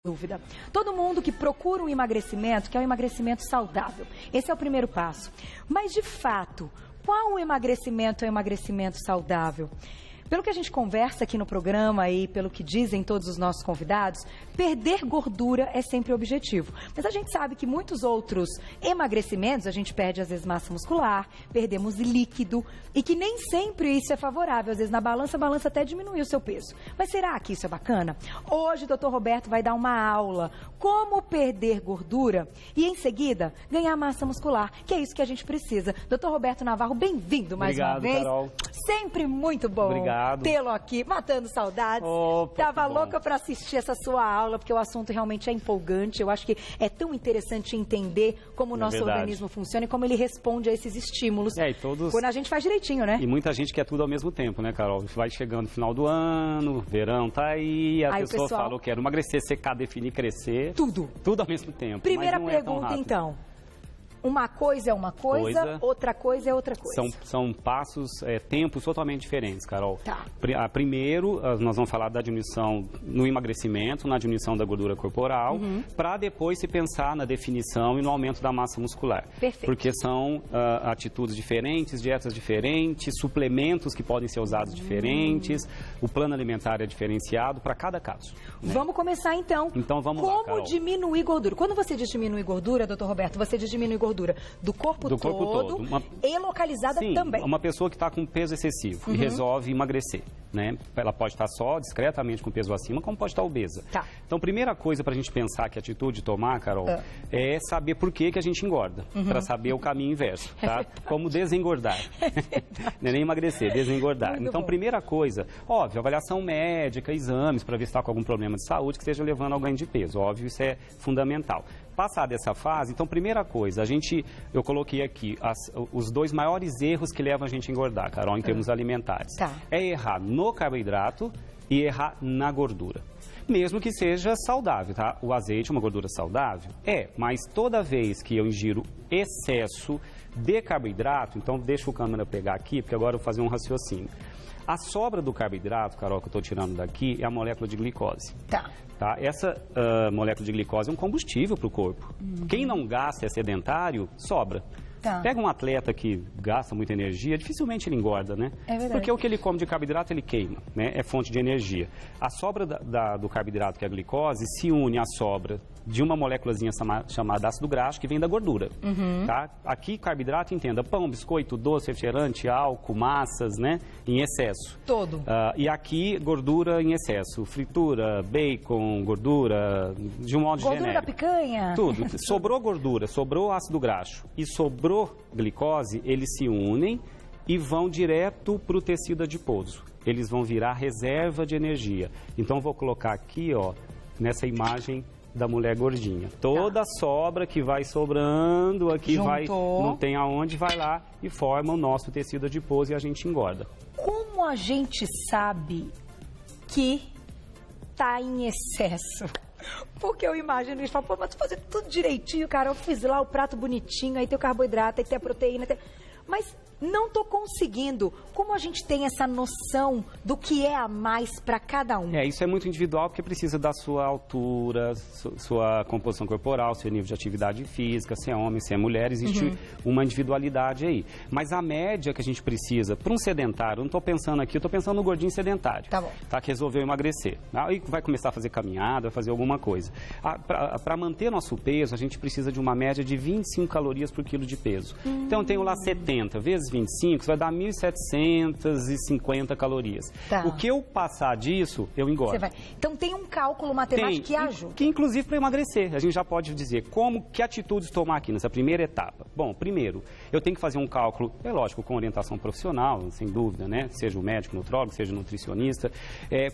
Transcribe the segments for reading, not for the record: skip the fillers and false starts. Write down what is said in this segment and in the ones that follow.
Dúvida. Todo mundo que procura um emagrecimento quer um emagrecimento saudável. Esse é o primeiro passo. Mas, de fato, qual emagrecimento é um emagrecimento saudável? Pelo que a gente conversa aqui no programa e pelo que dizem todos os nossos convidados, perder gordura é sempre o objetivo. Mas a gente sabe que muitos outros emagrecimentos, a gente perde às vezes massa muscular, perdemos líquido e que nem sempre isso é favorável. Às vezes na balança, a balança até diminui o seu peso. Mas será que isso é bacana? Hoje o Dr. Roberto vai dar uma aula como perder gordura e em seguida ganhar massa muscular, que é isso que a gente precisa. Dr. Roberto Navarro, bem-vindo mais uma vez. Carol. Sempre muito bom. Obrigado. Tê-lo aqui, matando saudades. Tava louca para assistir essa sua aula, porque o assunto realmente é empolgante. Eu acho que é tão interessante entender como o nosso organismo funciona e como ele responde a esses estímulos. E todos... Quando a gente faz direitinho, né? E muita gente quer tudo ao mesmo tempo, né, Carol? Vai chegando no final do ano, verão tá aí, a pessoa fala, eu quero emagrecer, secar, definir, crescer. Tudo. Tudo ao mesmo tempo. Primeira pergunta, então. Uma coisa é uma coisa, outra coisa é outra coisa. São passos, tempos totalmente diferentes, Carol. Tá. Primeiro, nós vamos falar da diminuição no emagrecimento, na diminuição da gordura corporal, para depois se pensar na definição e no aumento da massa muscular. Perfeito. Porque são atitudes diferentes, dietas diferentes, suplementos que podem ser usados diferentes, o plano alimentar é diferenciado para cada caso. Né? Vamos começar então. Então vamos lá, Carol. Como diminuir gordura? Quando você diz diminuir gordura, doutor Roberto, você diz diminuir gordura do corpo todo. E localizada também. Uma pessoa que está com peso excessivo e resolve emagrecer, né? Ela pode estar só, discretamente, com peso acima, como pode estar obesa. Tá. Então, primeira coisa para a gente pensar que atitude tomar, Carol, é saber por que a gente engorda, para saber o caminho inverso, tá? Como desengordar. Não é nem emagrecer, desengordar. Muito então, bom. primeira coisa, óbvio, avaliação médica, exames, para ver se está com algum problema de saúde que esteja levando ao ganho de peso. Óbvio, isso é fundamental. Passada essa fase, então, primeira coisa, eu coloquei aqui os dois maiores erros que levam a gente a engordar, Carol, em termos alimentares. Tá. É errar no carboidrato e errar na gordura. Mesmo que seja saudável, tá? O azeite é uma gordura saudável? Mas toda vez que eu ingiro excesso de carboidrato, então deixa o câmera pegar aqui, porque agora eu vou fazer um raciocínio. A sobra do carboidrato, Carol, que eu estou tirando daqui, é a molécula de glicose. Tá. Essa molécula de glicose é um combustível para o corpo. Quem não gasta, é sedentário, sobra. Tá. Pega um atleta que gasta muita energia, dificilmente ele engorda, né? É verdade. Porque o que ele come de carboidrato, ele queima, né? É fonte de energia. A sobra do carboidrato, que é a glicose, se une à sobra de uma moléculazinha chamada ácido graxo, que vem da gordura. Tá? Aqui, carboidrato, entenda, pão, biscoito, doce, refrigerante, álcool, massas, né? Em excesso. Todo. E aqui, gordura em excesso. Fritura, bacon, gordura, de um modo genérico. Gordura da picanha. Tudo. Sobrou gordura, sobrou ácido graxo e sobrou glicose, eles se unem e vão direto para o tecido adiposo. Eles vão virar reserva de energia. Então, vou colocar aqui, ó, nessa imagem da mulher gordinha. Toda sobra que vai sobrando aqui, não tem aonde, vai lá e forma o nosso tecido adiposo e a gente engorda. Como a gente sabe que tá em excesso? Porque eu imagino eles falam, mas tu fazer tudo direitinho, cara, eu fiz lá o prato bonitinho, aí tem o carboidrato, aí tem a proteína, mas não tô conseguindo. Como a gente tem essa noção do que é a mais para cada um? Isso é muito individual, porque precisa da sua altura, sua composição corporal, seu nível de atividade física, se é homem, se é mulher, existe uma individualidade aí. Mas a média que a gente precisa, para um sedentário, eu não estou pensando aqui, eu estou pensando no gordinho sedentário. Tá bom. Tá, que resolveu emagrecer. Aí vai começar a fazer caminhada, vai fazer alguma coisa. Para manter nosso peso, a gente precisa de uma média de 25 calorias por quilo de peso. Então, eu tenho lá 70 vezes 25, isso vai dar 1.750 calorias. Tá. O que eu passar disso, eu engordo. Então tem um cálculo matemático que ajuda. Que inclusive para emagrecer, a gente já pode dizer que atitudes tomar aqui nessa primeira etapa. Bom, primeiro, eu tenho que fazer um cálculo, é lógico, com orientação profissional, sem dúvida, né? Seja o médico, nutrólogo, seja o nutricionista,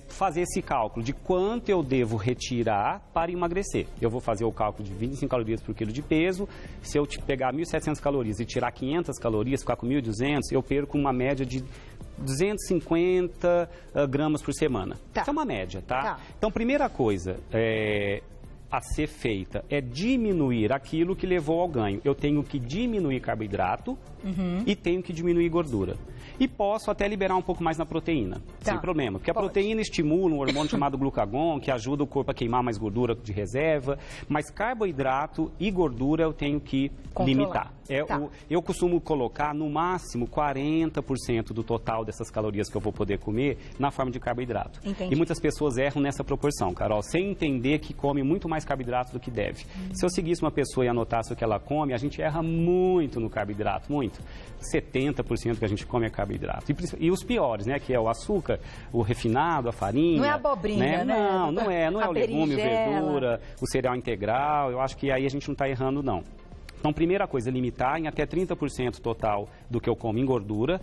fazer esse cálculo de quanto eu devo retirar para emagrecer. Eu vou fazer o cálculo de 25 calorias por quilo de peso. Se eu pegar 1.700 calorias e tirar 500 calorias, ficar com 1.200, eu perco uma média de 250 gramas por semana. Tá. Isso é uma média, tá? Então, primeira coisa, a ser feita é diminuir aquilo que levou ao ganho. Eu tenho que diminuir carboidrato e tenho que diminuir gordura. E posso até liberar um pouco mais na proteína, sem problema. Porque a proteína estimula um hormônio chamado glucagon, que ajuda o corpo a queimar mais gordura de reserva. Mas carboidrato e gordura eu tenho que limitar. Eu costumo colocar no máximo 40% do total dessas calorias que eu vou poder comer na forma de carboidrato. Entendi. E muitas pessoas erram nessa proporção, Carol, sem entender que come muito mais carboidrato do que deve. Se eu seguisse uma pessoa e anotasse o que ela come, a gente erra muito no carboidrato, muito. 70% que a gente come é carboidrato. E os piores, né, que é o açúcar, o refinado, a farinha. Não é a abobrinha, né? Não é o legume, a verdura, o cereal integral. Eu acho que aí a gente não está errando, não. Então, primeira coisa, limitar em até 30% total do que eu como em gordura.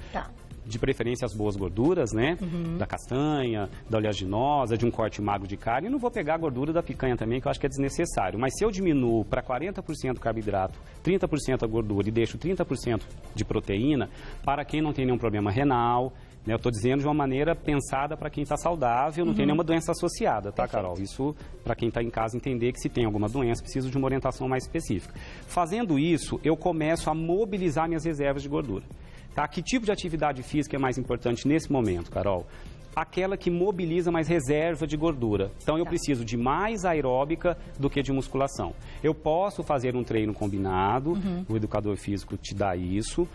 De preferência as boas gorduras, né? Da castanha, da oleaginosa, de um corte magro de carne. E não vou pegar a gordura da picanha também, que eu acho que é desnecessário. Mas se eu diminuo para 40% carboidrato, 30% a gordura e deixo 30% de proteína, para quem não tem nenhum problema renal, né? Eu estou dizendo de uma maneira pensada para quem está saudável, não tem nenhuma doença associada, tá, Carol? Isso para quem está em casa entender que se tem alguma doença, precisa de uma orientação mais específica. Fazendo isso, eu começo a mobilizar minhas reservas de gordura. Tá? Que tipo de atividade física é mais importante nesse momento, Carol? Aquela que mobiliza mais reserva de gordura. Então, eu preciso de mais aeróbica do que de musculação. Eu posso fazer um treino combinado, o educador físico te dá isso.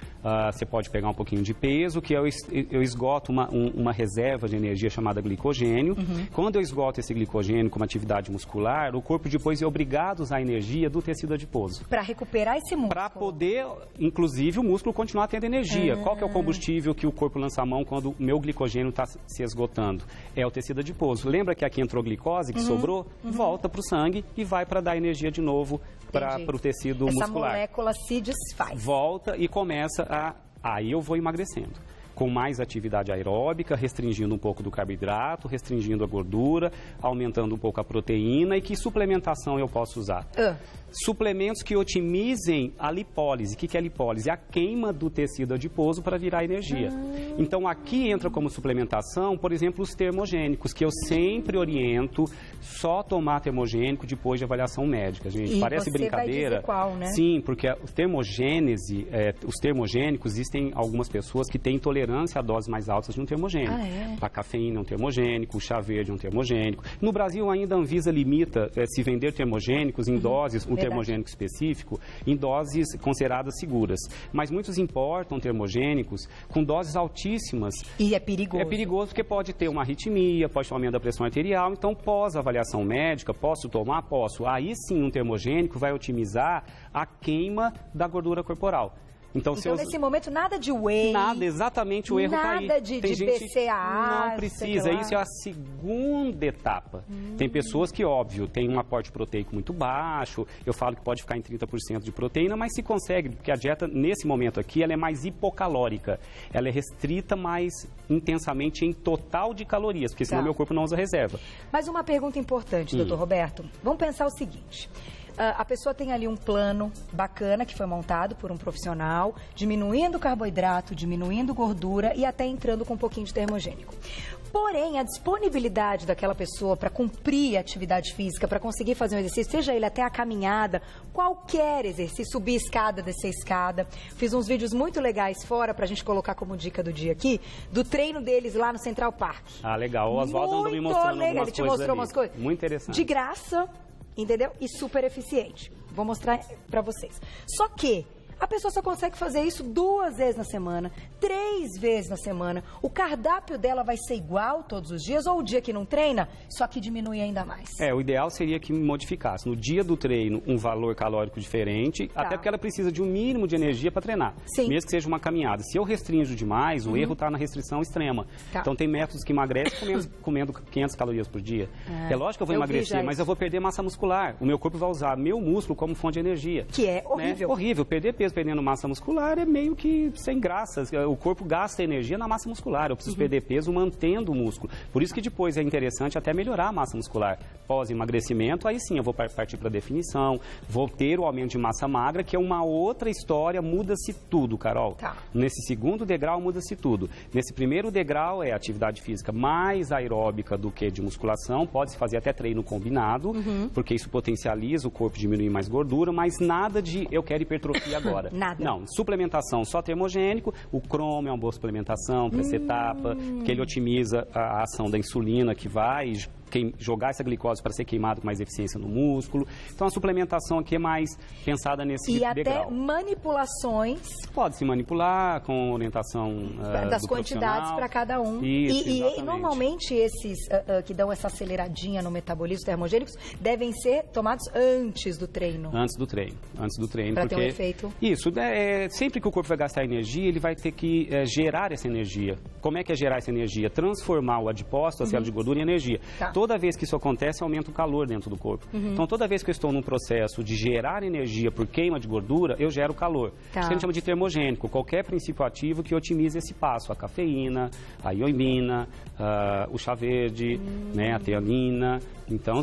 Você pode pegar um pouquinho de peso, que eu esgoto uma reserva de energia chamada glicogênio. Quando eu esgoto esse glicogênio com uma atividade muscular, o corpo depois é obrigado a usar a energia do tecido adiposo. Para recuperar esse músculo. Para poder, inclusive, o músculo continuar tendo energia. Qual que é o combustível que o corpo lança a mão quando o meu glicogênio está se esgotando? É o tecido adiposo. Lembra que aqui entrou glicose, que sobrou? Volta para o sangue e vai para dar energia de novo para o tecido muscular. Essa molécula se desfaz. Volta e começa a... Aí eu vou emagrecendo. Com mais atividade aeróbica, restringindo um pouco do carboidrato, restringindo a gordura, aumentando um pouco a proteína. E que suplementação eu posso usar? Suplementos que otimizem a lipólise. O que é a lipólise? É a queima do tecido adiposo para virar energia. Então, aqui entra como suplementação, por exemplo, os termogênicos, que eu sempre oriento só tomar termogênico depois de avaliação médica. Gente, e parece você brincadeira. Vai dizer qual, né? Sim, porque os termogênicos, existem algumas pessoas que têm intolerância a doses mais altas de um termogênico. A cafeína é um termogênico, o chá verde é um termogênico. No Brasil, ainda a Anvisa limita se vender termogênicos em doses, termogênico específico, em doses consideradas seguras. Mas muitos importam termogênicos com doses altíssimas. E é perigoso. É perigoso porque pode ter uma arritmia, pode ter um aumento da pressão arterial. Então, pós-avaliação médica, posso tomar? Posso. Aí sim, um termogênico vai otimizar a queima da gordura corporal. Então nesse momento, nada de whey. Nada, exatamente, o erro está aí. Nada de BCAA. Não precisa, isso é a segunda etapa. Tem pessoas que, óbvio, têm um aporte proteico muito baixo, eu falo que pode ficar em 30% de proteína, mas se consegue, porque a dieta, nesse momento aqui, ela é mais hipocalórica. Ela é restrita mais intensamente em total de calorias, porque senão meu corpo não usa reserva. Mas uma pergunta importante, doutor Roberto. Vamos pensar o seguinte... A pessoa tem ali um plano bacana que foi montado por um profissional, diminuindo carboidrato, diminuindo gordura e até entrando com um pouquinho de termogênico. Porém, a disponibilidade daquela pessoa para cumprir a atividade física, para conseguir fazer um exercício, seja ele até a caminhada, qualquer exercício, subir escada, descer escada. Fiz uns vídeos muito legais fora, para a gente colocar como dica do dia aqui, do treino deles lá no Central Park. Legal. O Oswaldo andou me mostrando algumas coisas. Ele te mostrou umas coisas. Muito interessante. De graça. Entendeu? E super eficiente. Vou mostrar para vocês. Só que a pessoa só consegue fazer isso 2 vezes na semana, 3 vezes na semana. O cardápio dela vai ser igual todos os dias ou o dia que não treina, só que diminui ainda mais? O ideal seria que modificasse no dia do treino um valor calórico diferente, até porque ela precisa de um mínimo de energia para treinar. Sim. Mesmo que seja uma caminhada. Se eu restringo demais, o erro está na restrição extrema. Então tem métodos que emagrecem comendo 500 calorias por dia. É lógico que eu vou emagrecer, mas eu vou perder massa muscular. O meu corpo vai usar meu músculo como fonte de energia. Que é horrível. Horrível. Perder peso mesmo perdendo massa muscular é meio que sem graça. O corpo gasta energia na massa muscular. Eu preciso perder peso mantendo o músculo. Por isso que depois é interessante até melhorar a massa muscular. Pós-emagrecimento, aí sim eu vou partir para definição, vou ter o aumento de massa magra, que é uma outra história, muda-se tudo, Carol. Tá. Nesse segundo degrau, muda-se tudo. Nesse primeiro degrau é atividade física mais aeróbica do que de musculação, pode-se fazer até treino combinado, porque isso potencializa o corpo, diminuir mais gordura, mas nada de eu quero hipertrofia agora. Nada. Não, suplementação só termogênico, o cromo é uma boa suplementação para essa etapa, que ele otimiza a ação da insulina que vai jogar essa glicose para ser queimado com mais eficiência no músculo. Então, a suplementação aqui é mais pensada nesse degrau. E até manipulações. Pode se manipular com orientação das do quantidades para cada um. Isso, e normalmente esses que dão essa aceleradinha no metabolismo termogênicos devem ser tomados antes do treino. Antes do treino. Para ter um efeito. Isso. Sempre que o corpo vai gastar energia, ele vai ter que gerar essa energia. Como é que é gerar essa energia? Transformar o adipócito, a célula de gordura, em energia. Tá. Toda vez que isso acontece, aumenta o calor dentro do corpo. Então, toda vez que eu estou num processo de gerar energia por queima de gordura, eu gero calor. Tá. Isso que a gente chama de termogênico. Qualquer princípio ativo que otimize esse passo. A cafeína, a ioimbina, o chá verde, né, a teanina, então,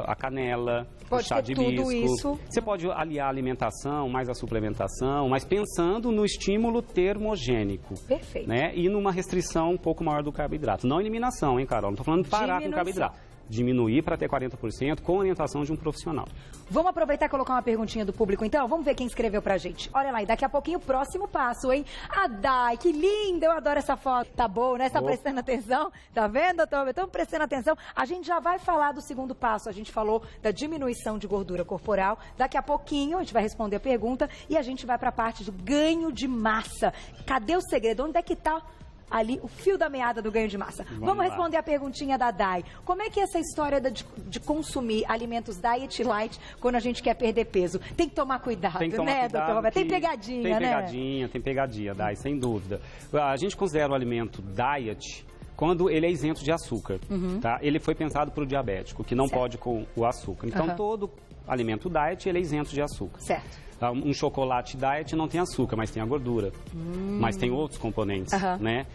a canela, o chá de hibisco. Tudo isso. Você pode aliar a alimentação, mais a suplementação, mas pensando no estímulo termogênico. Perfeito. Né? E numa restrição um pouco maior do carboidrato. Não eliminação, hein, Carol? Não estou falando de parar com carboidrato. Diminuir para ter 40% com orientação de um profissional. Vamos aproveitar e colocar uma perguntinha do público, então? Vamos ver quem escreveu pra gente. Olha lá, e daqui a pouquinho o próximo passo, hein? A Dai, que linda, eu adoro essa foto. Tá bom, né? Você tá prestando atenção? Tá vendo, doutor? Estamos prestando atenção. A gente já vai falar do segundo passo. A gente falou da diminuição de gordura corporal. Daqui a pouquinho a gente vai responder a pergunta e a gente vai pra parte do ganho de massa. Cadê o segredo? Onde é que tá ali o fio da meada do ganho de massa? Vamos responder a perguntinha da Dai. Como é que é essa história de consumir alimentos diet light quando a gente quer perder peso? Tem que tomar cuidado, né, doutor Roberto? Tem pegadinha, né? Tem pegadinha, Dai, sem dúvida. A gente considera o alimento diet quando ele é isento de açúcar, tá? Ele foi pensado para o diabético, que não pode com o açúcar. Então, todo alimento diet, ele é isento de açúcar. Certo. Um chocolate diet não tem açúcar, mas tem a gordura. Mas tem outros componentes, né?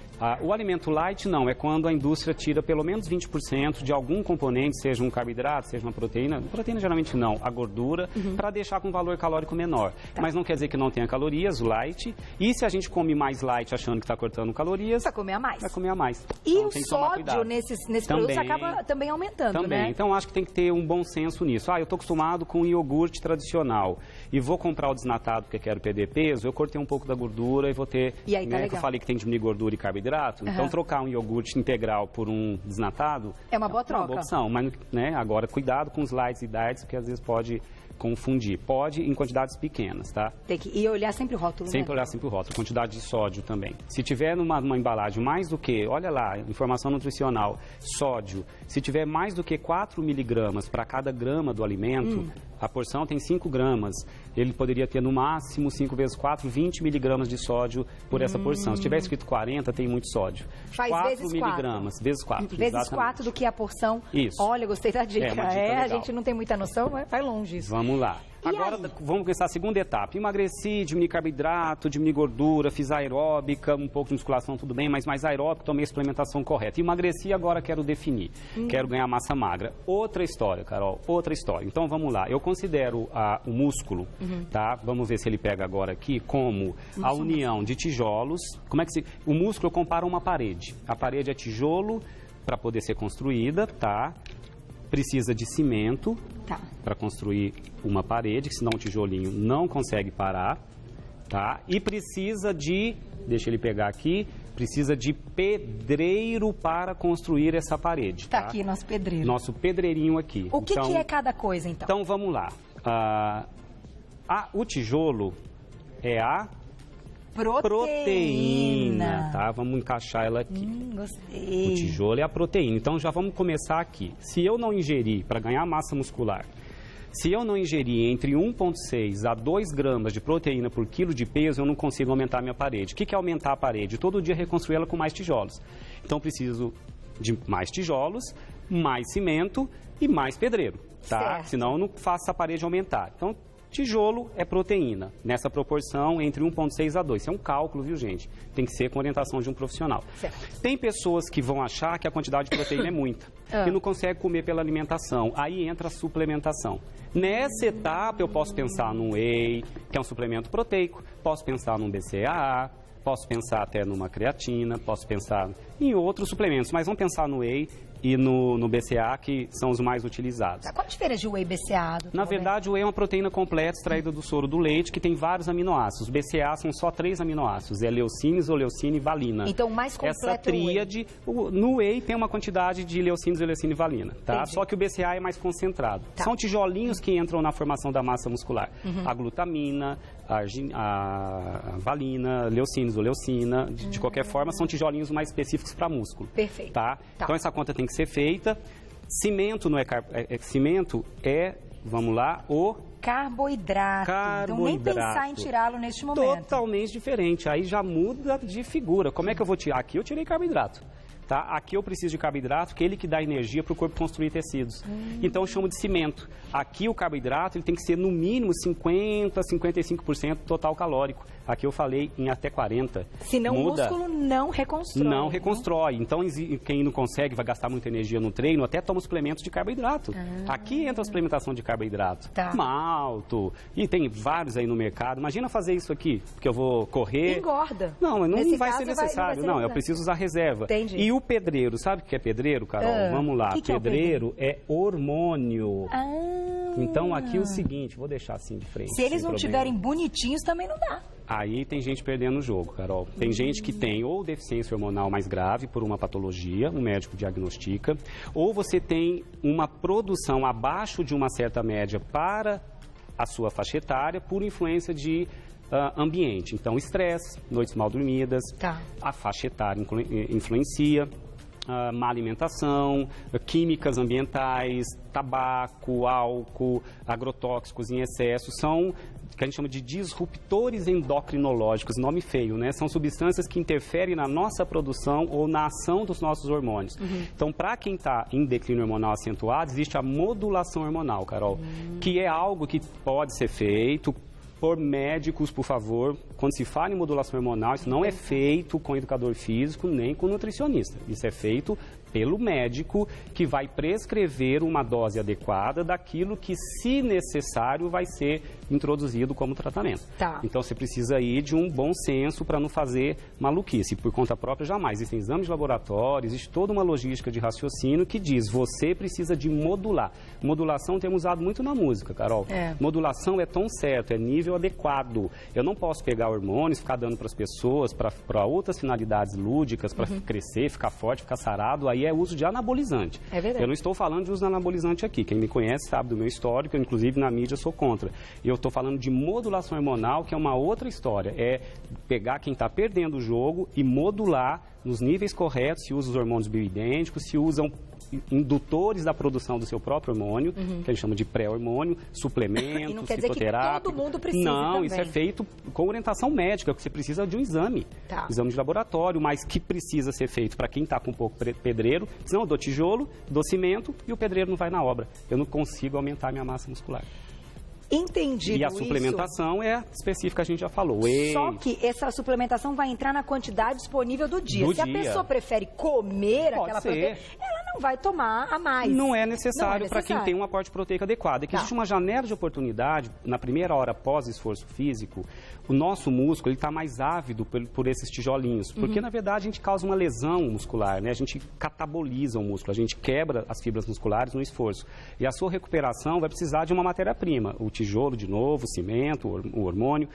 O alimento light não, é quando a indústria tira pelo menos 20% de algum componente, seja um carboidrato, seja uma proteína. Proteína geralmente não, a gordura, para deixar com um valor calórico menor. Mas não quer dizer que não tenha calorias, o light. E se a gente come mais light achando que está cortando calorias... Vai comer a mais. Vai comer a mais. E então, o sódio nesses produtos acaba também aumentando, né? Então acho que tem que ter um bom senso nisso. Eu estou acostumado com iogurte tradicional e vou comprar o desnatado porque quero perder peso, eu cortei um pouco da gordura e vou ter... E aí tá legal. Que eu falei que tem que diminuir gordura e carboidrato. Então, trocar um iogurte integral por um desnatado... É uma boa troca. É uma boa opção, mas né, agora cuidado com os lights e diets, porque às vezes pode confundir. Pode em quantidades pequenas, tá? E olhar sempre o rótulo, Sempre olhar sempre o rótulo. Quantidade de sódio também. Se tiver numa embalagem mais do que, olha lá, informação nutricional, sódio, se tiver mais do que 4 miligramas para cada grama do alimento, a porção tem 5 gramas. Ele poderia ter no máximo 5 vezes 4, 20 miligramas de sódio por essa porção. Se tiver escrito 40, tem muito sódio. Faz 4 vezes miligramas, 4. Vezes 4. Vezes 4 do que a porção. Isso. Olha, gostei da dica. Uma dica legal. A gente não tem muita noção, mas vai longe isso. Vamos lá. Agora vamos começar a segunda etapa. Emagreci, diminui carboidrato, diminui gordura, fiz aeróbica, um pouco de musculação, tudo bem, mas mais aeróbico, tomei a suplementação correta. Emagreci, agora quero definir. Quero ganhar massa magra. Outra história, Carol, outra história. Então vamos lá. Eu considero o músculo, tá? Vamos ver se ele pega agora aqui, como a união de tijolos. Como é que o músculo eu comparo a uma parede. A parede é tijolo para poder ser construída, tá? Precisa de cimento para construir uma parede, que senão o tijolinho não consegue parar, tá? E precisa de, deixa ele pegar aqui, precisa de pedreiro para construir essa parede. Tá aqui nosso pedreiro. Nosso pedreirinho aqui. O que é cada coisa, então? Então, vamos lá. O tijolo é a proteína, tá? Vamos encaixar ela aqui. Gostei. O tijolo é a proteína. Então, já vamos começar aqui. Se eu não ingerir, para ganhar massa muscular, se eu não ingerir entre 1,6 a 2 gramas de proteína por quilo de peso, eu não consigo aumentar a minha parede. O que é aumentar a parede? Todo dia reconstruir ela com mais tijolos. Então, preciso de mais tijolos, mais cimento e mais pedreiro, tá? Certo. Senão, eu não faço a parede aumentar. Então, Tijolo é proteína, nessa proporção entre 1,6 a 2. Isso é um cálculo, viu, gente? Tem que ser com orientação de um profissional. Certo. Tem pessoas que vão achar que a quantidade de proteína é muita e não consegue comer pela alimentação. Aí entra a suplementação. Nessa etapa, eu posso pensar num whey, que é um suplemento proteico, posso pensar num BCAA, posso pensar até numa creatina, posso pensar em outros suplementos, mas vamos pensar no whey e no BCA, que são os mais utilizados. Qual a diferença de whey e BCA? Na verdade, o whey é uma proteína completa extraída do soro do leite, que tem vários aminoácidos. Os BCA são só 3 aminoácidos, é leucina, isoleucina e valina. Então, o mais completo essa tríade, no whey tem uma quantidade de leucina, isoleucina e valina, tá? Entendi. Só que o BCA é mais concentrado. Tá. São tijolinhos que entram na formação da massa muscular. A glutamina, a valina, leucina, isoleucina, de qualquer forma, são tijolinhos mais específicos para músculo. Perfeito. Tá? Tá. Então, essa conta tem que ser feita. Cimento não é cimento é, vamos lá, o Carboidrato. Então, nem pensar em tirá-lo neste momento. totalmente diferente. Aí já muda de figura. Como é que eu vou tirar? Aqui eu tirei carboidrato. Tá? Aqui eu preciso de carboidrato, que é ele que dá energia para o corpo construir tecidos. Então eu chamo de cimento. Aqui o carboidrato ele tem que ser no mínimo 50% a 55% total calórico. Aqui eu falei em até 40%. Senão o músculo não reconstrói. Não reconstrói. Então quem não consegue, vai gastar muita energia no treino, até toma suplementos de carboidrato. Aqui entra a suplementação de carboidrato. Tá. Malto. E tem vários aí no mercado. Imagina fazer isso aqui, porque eu vou correr. Engorda. Não, Nesse não vai caso, ser necessário. Não, eu preciso usar reserva. Entendi. E o pedreiro, sabe o que é pedreiro, Carol? Vamos lá. Que é o pedreiro é hormônio. Ah. Então aqui é o seguinte, vou deixar assim de frente. Se eles sem não problema. tiverem bonitinhos, também não dá. Aí tem gente perdendo o jogo, Carol. Tem gente que tem ou deficiência hormonal mais grave por uma patologia, um médico diagnostica, ou você tem uma produção abaixo de uma certa média para a sua faixa etária por influência de ambiente. Então, estresse, noites mal dormidas, Tá. a faixa etária influencia, má alimentação, químicas ambientais, tabaco, álcool, agrotóxicos em excesso, são que a gente chama de disruptores endocrinológicos, nome feio, né? São substâncias que interferem na nossa produção ou na ação dos nossos hormônios. Então, para quem está em declínio hormonal acentuado, existe a modulação hormonal, Carol, que é algo que pode ser feito por médicos, por favor. Quando se fala em modulação hormonal, isso não é feito com educador físico nem com nutricionista. Isso é feito pelo médico, que vai prescrever uma dose adequada daquilo que, se necessário, vai ser introduzido como tratamento. Tá. Então, você precisa ir de um bom senso para não fazer maluquice. Por conta própria, jamais. Existem exames de laboratório, existe toda uma logística de raciocínio que diz, você precisa de modular. Modulação temos usado muito na música, Carol. Modulação é tom certo, é nível adequado. Eu não posso pegar hormônios, ficar dando para as pessoas, para outras finalidades lúdicas, para crescer, ficar forte, ficar sarado. Aí é uso de anabolizante. É verdade. Eu não estou falando de uso de anabolizante aqui. Quem me conhece sabe do meu histórico, eu, inclusive na mídia sou contra. Eu estou falando de modulação hormonal, que é uma outra história. É pegar quem está perdendo o jogo e modular nos níveis corretos, se usa os hormônios bioidênticos, se usam indutores da produção do seu próprio hormônio, que a gente chama de pré-hormônio, suplementos, E não quer dizer que todo mundo precisa Não, também. isso é feito com orientação médica, porque você precisa de um exame. Tá. Exame de laboratório, mas que precisa ser feito para quem está com um pouco pedreiro, senão eu dou tijolo, dou cimento e o pedreiro não vai na obra. Eu não consigo aumentar minha massa muscular. Entendido E a isso. suplementação é específica, a gente já falou. Whey. Só que essa suplementação vai entrar na quantidade disponível do dia. Do Se dia. a pessoa prefere comer Pode aquela ser. proteína, ela não vai tomar a mais. Não é necessário para quem necessário. tem um aporte proteico adequado. É que Tá. existe uma janela de oportunidade, na primeira hora após esforço físico, o nosso músculo está mais ávido por esses tijolinhos. Porque, na verdade, a gente causa uma lesão muscular, né? A gente cataboliza o músculo, a gente quebra as fibras musculares no esforço. E a sua recuperação vai precisar de uma matéria-prima, o tijolo de novo, o cimento, o hormônio.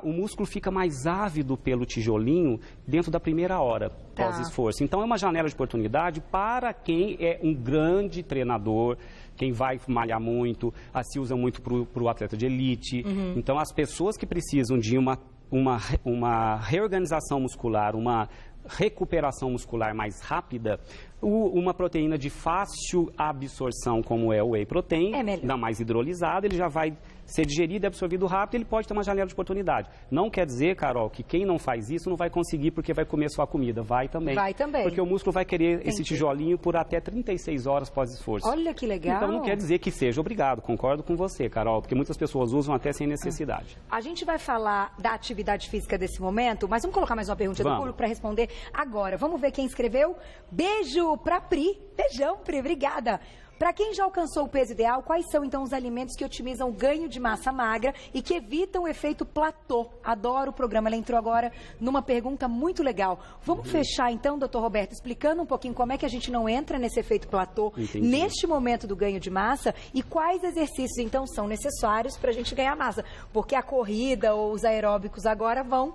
O músculo fica mais ávido pelo tijolinho dentro da primeira hora Tá. pós-esforço. Então, é uma janela de oportunidade para quem é um grande treinador, quem vai malhar muito, se usa muito para o atleta de elite. Então, as pessoas que precisam de uma reorganização muscular, uma recuperação muscular mais rápida, Uma proteína de fácil absorção, como é o whey protein, ainda mais hidrolisado, ele já vai ser digerido e absorvido rápido, ele pode ter uma janela de oportunidade. Não quer dizer, Carol, que quem não faz isso não vai conseguir porque vai comer sua comida. Vai também. Vai também. Porque o músculo vai querer esse tijolinho por até 36 horas pós-esforço. Olha que legal. Então não quer dizer que seja obrigado. Concordo com você, Carol, porque muitas pessoas usam até sem necessidade. A gente vai falar da atividade física desse momento, mas vamos colocar mais uma pergunta do público para responder agora. Vamos ver quem escreveu. Beijo pra Pri. Beijão, Pri. Obrigada. Para quem já alcançou o peso ideal, quais são então os alimentos que otimizam o ganho de massa magra e que evitam o efeito platô? Adoro o programa. Ela entrou agora numa pergunta muito legal. Vamos fechar então, doutor Roberto, explicando um pouquinho como é que a gente não entra nesse efeito platô neste momento do ganho de massa e quais exercícios então são necessários para a gente ganhar massa. Porque a corrida ou os aeróbicos agora vão...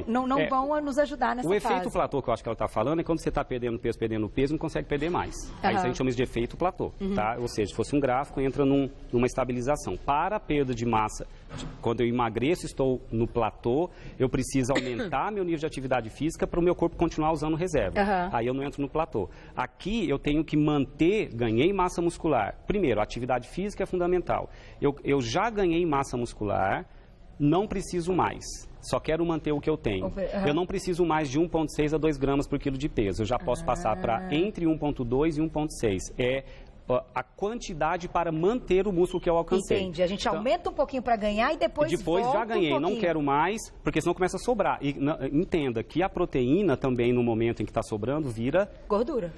Não vão nos ajudar nessa fase. O efeito platô que eu acho que ela está falando é quando você está perdendo peso, não consegue perder mais. Aí a gente chama isso de efeito platô, tá? Ou seja, se fosse um gráfico, entra numa estabilização. Para a perda de massa, quando eu emagreço, estou no platô, eu preciso aumentar meu nível de atividade física para o meu corpo continuar usando reserva. Aí eu não entro no platô. Aqui eu tenho que ganhei massa muscular. Primeiro, a atividade física é fundamental. Eu já ganhei massa muscular, não preciso mais. Só quero manter o que eu tenho. Eu não preciso mais de 1,6 a 2 gramas por quilo de peso. Eu já posso passar para entre 1,2 e 1,6. É a quantidade para manter o músculo que eu alcancei. Entendi. A gente aumenta um pouquinho para ganhar e depois volta já ganhei, não quero mais, porque senão começa a sobrar. E entenda que a proteína também, no momento em que está sobrando, vira... Gordura.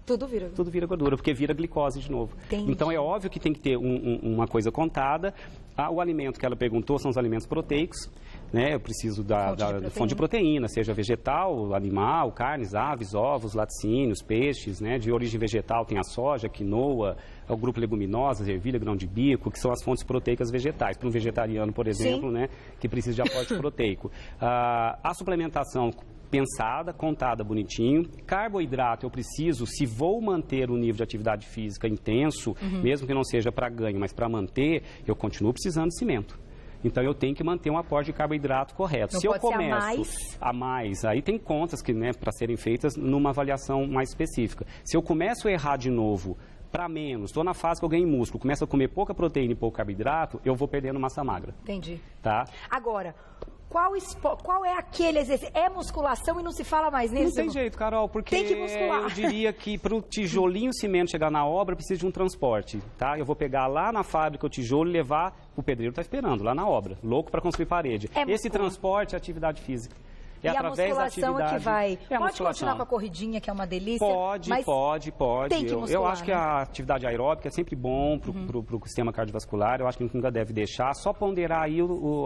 Tudo vira gordura, porque vira glicose de novo. Entendi. Então é óbvio que tem que ter uma coisa contada. O alimento que ela perguntou são os alimentos proteicos. Né? Eu preciso da fonte de proteína, seja vegetal, animal, carnes, aves, ovos, laticínios, peixes, né? De origem vegetal tem a soja, quinoa, o grupo leguminosas, ervilha, grão de bico, que são as fontes proteicas vegetais. Para um vegetariano, por exemplo, né? Que precisa de aporte proteico. A suplementação pensada, contada bonitinho. Carboidrato eu preciso, se vou manter o nível de atividade física intenso, mesmo que não seja para ganho, mas para manter, eu continuo precisando de cimento. Então, eu tenho que manter um aporte de carboidrato correto. Se eu começo a mais, aí tem contas que, né, para serem feitas numa avaliação mais específica. Se eu começo a errar de novo para menos, estou na fase que eu ganho músculo, começo a comer pouca proteína e pouco carboidrato, eu vou perdendo massa magra. Entendi. Tá? Agora... Qual é aquele exercício? É musculação e não se fala mais nele? Não tem jeito, Carol, porque tem que muscular. Eu diria que para o tijolinho cimento chegar na obra, precisa de um transporte, tá? Eu vou pegar lá na fábrica o tijolo e levar, o pedreiro está esperando, lá na obra, louco para construir parede. Esse transporte é atividade física. E a musculação é que vai... Pode continuar com a corridinha, que é uma delícia? Pode. Tem que muscular, eu acho que a atividade aeróbica é sempre bom para o sistema cardiovascular. Eu acho que a gente nunca deve deixar, só ponderar aí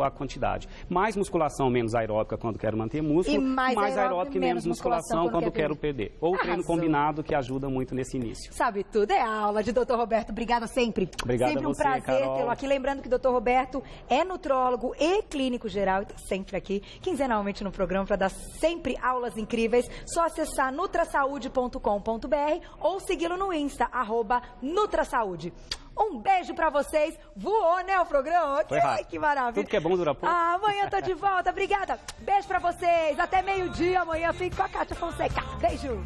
a quantidade. Mais musculação, menos aeróbica quando quero manter músculo. E mais aeróbica e menos musculação quando quero perder. Ou treino combinado, que ajuda muito nesse início. Sabe tudo, é a aula de Dr. Roberto. Obrigada sempre. Obrigado sempre a você, prazer Carol. tê-lo aqui. Lembrando que o Dr. Roberto é nutrólogo e clínico geral e está sempre aqui, quinzenalmente no programa, para dar sempre aulas incríveis. Só acessar nutrasaude.com.br ou segui-lo no Insta, @nutrasaúde. Um beijo pra vocês. Voou, né, o programa? Ai, que maravilha. Tudo que é bom dura pouco. Amanhã tô de volta. Obrigada. Beijo pra vocês. Até meio-dia. Amanhã fico com a Kátia Fonseca. Beijo.